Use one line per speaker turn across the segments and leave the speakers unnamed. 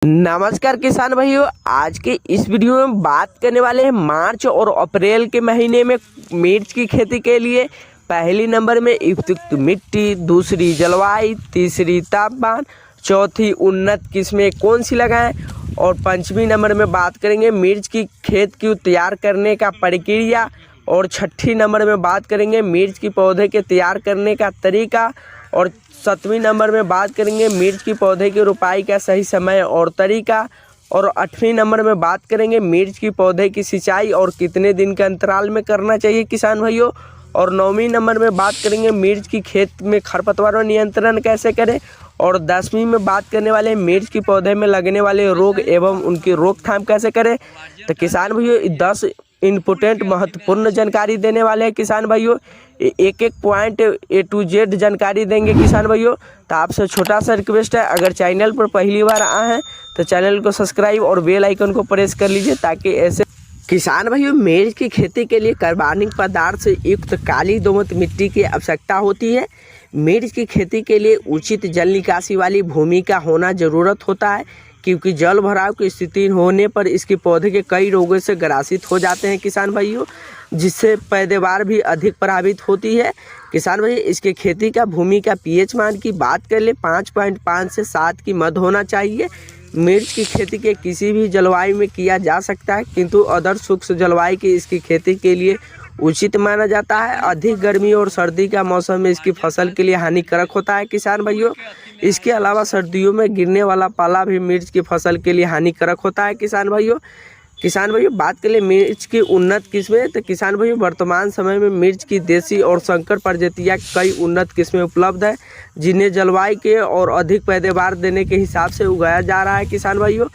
नमस्कार किसान भाइयों, आज के इस वीडियो में बात करने वाले हैं मार्च और अप्रैल के महीने में मिर्च की खेती के लिए पहली नंबर में उपयुक्त मिट्टी, दूसरी जलवायु, तीसरी तापमान, चौथी उन्नत किस्में कौन सी लगाएं और पंचमी नंबर में बात करेंगे मिर्च की खेत की तैयार करने का प्रक्रिया और छठी नंबर में बात करेंगे मिर्च की पौधे के तैयार करने का तरीका और 7वीं नंबर में बात करेंगे मिर्च की पौधे की रोपाई का सही समय और तरीका और 8वीं नंबर में बात करेंगे मिर्च की पौधे की सिंचाई और कितने दिन के अंतराल में करना चाहिए किसान भाइयों। और 9वीं नंबर में बात करेंगे मिर्च की खेत में खरपतवार नियंत्रण कैसे करें और 10वीं में बात करने वाले मिर्च की पौधे में लगने वाले रोग एवं उनकी रोकथाम कैसे करें। तो किसान भाइयों 10 इम्पोर्टेंट महत्वपूर्ण जानकारी देने वाले हैं किसान भाइयों, एक एक पॉइंट A to Z जानकारी देंगे किसान भाइयों। तो आपसे छोटा सा रिक्वेस्ट है, अगर चैनल पर पहली बार आए हैं तो चैनल को सब्सक्राइब और बेल आइकन को प्रेस कर लीजिए ताकि ऐसे किसान भाइयों मिर्च की खेती के लिए कार्बनिक पदार्थ से युक्त काली दोमट मिट्टी की आवश्यकता होती है। मिर्च की खेती के लिए उचित जल निकासी वाली भूमि का होना जरूरत होता है, क्योंकि जल भराव की स्थिति होने पर इसके पौधे के कई रोगों से ग्रसित हो जाते हैं किसान भाइयों, जिससे पैदावार भी अधिक प्रभावित होती है। किसान भाई इसके खेती का भूमि का pH मान की बात कर ले 5.5 से 7 की मध्य होना चाहिए। मिर्च की खेती के किसी भी जलवायु में किया जा सकता है, किंतु आदर्श शुष्क जलवायु की इसकी खेती के लिए उचित माना जाता है। अधिक गर्मी और सर्दी का मौसम में इसकी फसल के लिए हानिकारक होता है किसान भाइयों। इसके अलावा सर्दियों में गिरने वाला पाला भी मिर्च की फसल के लिए हानिकारक होता है किसान भाइयों। बात करें मिर्च की उन्नत किस्में, तो किसान भाइयों वर्तमान समय में मिर्च की देसी और संकर प्रजातियां कई उन्नत किस्में उपलब्ध है, जिन्हें जलवायु के और अधिक पैदावार देने के हिसाब से उगाया जा रहा है किसान भाइयों।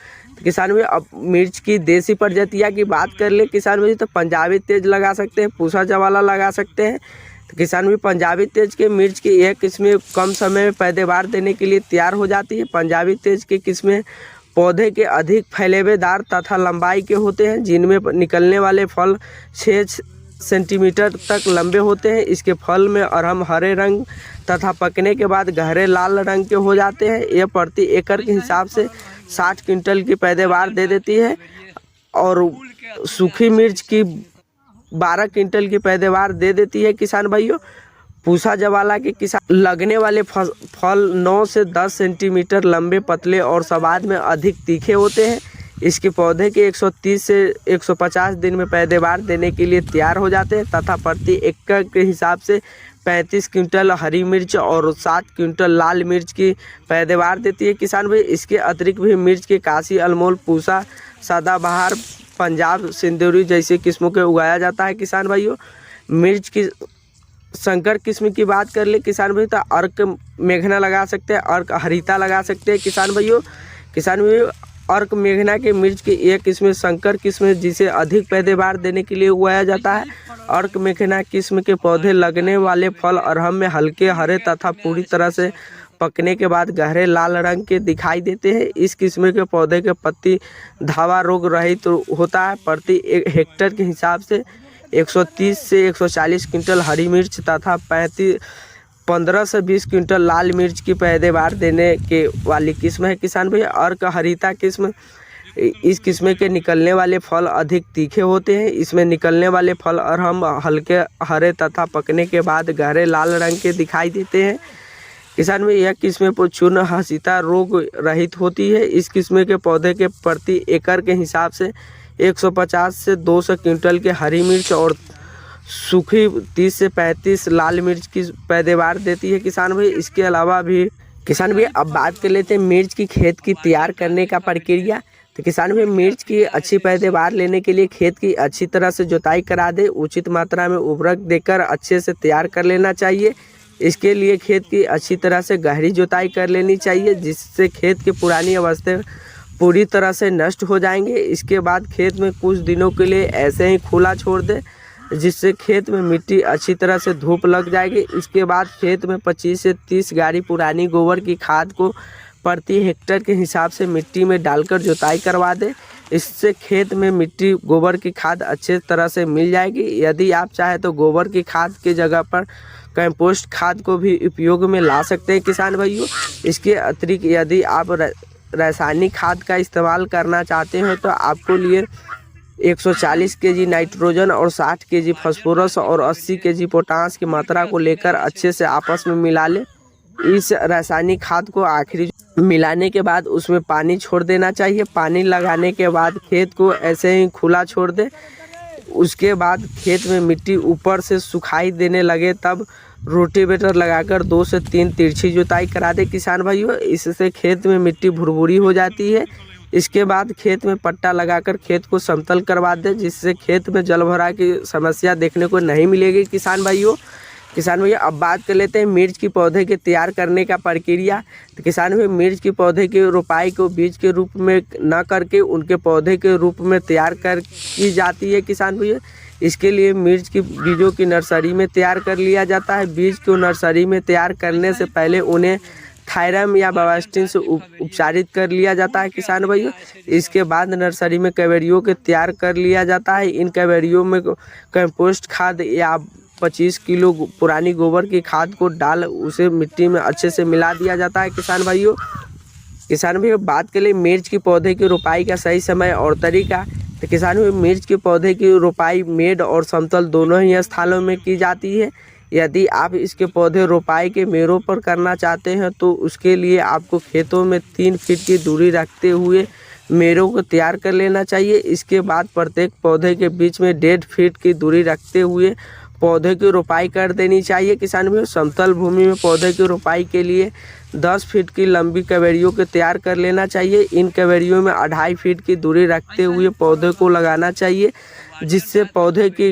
अब मिर्च की देसी प्रजातियां की बात कर ले किसान भाइयों, तो पंजाबी तेज लगा सकते हैं, पूसा जवाला लगा सकते हैं। तो किसान भाई पंजाबी तेज के मिर्च की यह किस्में कम समय में पैदावार देने के लिए तैयार हो जाती है। पंजाबी तेज की किस्में पौधे के अधिक फैलेवेदार तथा लंबाई के होते हैं, जिनमें निकलने वाले फल 6 सेंटीमीटर तक लंबे होते हैं। इसके फल में अरहम हरे रंग तथा पकने के बाद गहरे लाल रंग के हो जाते हैं। यह प्रति एकड़ के हिसाब से 60 क्विंटल की पैदावार दे देती है और सूखी मिर्च की 12 क्विंटल की पैदावार दे देती है किसान भाइयों। पूसा जवाला के किसान लगने वाले फल 9 से 10 सेंटीमीटर लंबे, पतले और स्वाद में अधिक तीखे होते हैं। इसके पौधे के 130 से 150 दिन में पैदावार देने के लिए तैयार हो जाते हैं तथा प्रति एकड़ के हिसाब से 35 क्विंटल हरी मिर्च और 7 क्विंटल लाल मिर्च की पैदावार देती है किसान भाई। इसके अतिरिक्त भी मिर्च के काशी, अनमोल, पूसा, सदाबहार, पंजाब सिंदूरी जैसे किस्मों के उगाया जाता है किसान भाइयों। मिर्च की संकर किस्म की बात कर ले किसान भाई, तो अर्क मेघना लगा सकते हैं, अर्क हरिता लगा सकते हैं किसान भाइयों। अर्क मेघना के मिर्च की एक किस्म संकर किस्म है, जिसे अधिक पैदावार देने के लिए उगाया जाता है। अर्क मेघना किस्म के पौधे लगने वाले फल अरहम में हल्के हरे तथा पूरी तरह से पकने के बाद गहरे लाल रंग के दिखाई देते हैं। इस किस्म के पौधे के पत्ती धावा रोग रहित होता है। प्रति हेक्टेयर के हिसाब से 130 से 140 क्विंटल हरी मिर्च तथा 15 से 20 क्विंटल लाल मिर्च की पैदावार देने के वाली किस्म है किसान भाई। अर्क हरिता किस्म, इस किस्म के निकलने वाले फल अधिक तीखे होते हैं। इसमें निकलने वाले फल अरहम हल्के हरे तथा पकने के बाद गहरे लाल रंग के दिखाई देते हैं किसान में। यह किस्में चूर्ण हसीता रोग रहित होती है। इस किस्म के पौधे के प्रति एकड़ के हिसाब से 150 से 200 क्विंटल के हरी मिर्च और सूखी 30 से 35 लाल मिर्च की पैदावार देती है किसान भाई। इसके अलावा भी किसान भाई अब बात कर लेते हैं मिर्च की खेत की तैयार करने का प्रक्रिया। तो किसान भाई मिर्च की अच्छी पैदावार लेने के लिए खेत की अच्छी तरह से जुताई करा दे, उचित मात्रा में उर्वरक देकर अच्छे से तैयार कर लेना चाहिए। इसके लिए खेत की अच्छी तरह से गहरी जुताई कर लेनी चाहिए, जिससे खेत की पुरानी अवस्था पूरी तरह से नष्ट हो जाएंगे। इसके बाद खेत में कुछ दिनों के लिए ऐसे ही खुला छोड़ दे, जिससे खेत में मिट्टी अच्छी तरह से धूप लग जाएगी। इसके बाद खेत में 25 से 30 गाड़ी पुरानी गोबर की खाद को प्रति हेक्टेयर के हिसाब से मिट्टी में डालकर जुताई करवा दे। इससे खेत में मिट्टी गोबर की खाद अच्छे तरह से मिल जाएगी। यदि आप चाहे तो गोबर की खाद की जगह पर कंपोस्ट खाद को भी उपयोग में ला सकते हैं किसान भाइयों। इसके अतिरिक्त यदि आप रासायनिक खाद का इस्तेमाल करना चाहते हो तो आपको लिए 140 केजी नाइट्रोजन और 60 केजी फास्फोरस और 80 केजी पोटास की मात्रा को लेकर अच्छे से आपस में मिला ले। इस रासायनिक खाद को आखिरी मिलाने के बाद उसमें पानी छोड़ देना चाहिए। पानी लगाने के बाद खेत को ऐसे ही खुला छोड़ दे। उसके बाद खेत में मिट्टी ऊपर से सुखाई देने लगे तब रोटेवेटर लगाकर 2 से 3 तिरछी जुताई करा दे किसान भाइयों। इससे खेत में मिट्टी भुरभुरी हो जाती है। इसके बाद खेत में पट्टा लगाकर खेत को समतल करवा दे, जिससे खेत में जलभराव की समस्या देखने को नहीं मिलेगी किसान भाइयों। अब बात कर लेते हैं मिर्च की पौधे के तैयार करने का प्रक्रिया। तो किसान भाई मिर्च के पौधे की रोपाई को बीज के रूप में न करके उनके पौधे के रूप में तैयार की जाती है किसान भाई। इसके लिए मिर्च की बीजों की नर्सरी में तैयार कर लिया जाता है। बीज को नर्सरी में तैयार करने से पहले उन्हें थायरम या बावास्टिन से उपचारित कर लिया जाता है किसान भाइयों। इसके बाद नर्सरी में कैवेरियों के तैयार कर लिया जाता है। इन कैवेरियों में कंपोस्ट खाद या 25 किलो पुरानी गोबर की खाद को डाल उसे मिट्टी में अच्छे से मिला दिया जाता है किसान भाइयों। बात करें मिर्च के पौधे की रोपाई का सही समय और तरीका। तो किसान भाई मिर्च के पौधे की रोपाई मेड़ और समतल दोनों ही स्थानों में की जाती है। यदि आप इसके पौधे रोपाई के मेड़ों पर करना चाहते हैं तो उसके लिए आपको खेतों में 3 फीट की दूरी रखते हुए मेड़ों को तैयार कर लेना चाहिए। इसके बाद प्रत्येक पौधे के बीच में 1.5 फीट की दूरी रखते हुए पौधे की रोपाई कर देनी चाहिए किसान भाई। समतल भूमि में पौधे की रोपाई के लिए 10 फीट की लंबी कैवेरियों को तैयार कर लेना चाहिए। इन कैवेरियों में 2.5 फीट की दूरी रखते हुए पौधे को लगाना चाहिए, जिससे पौधे की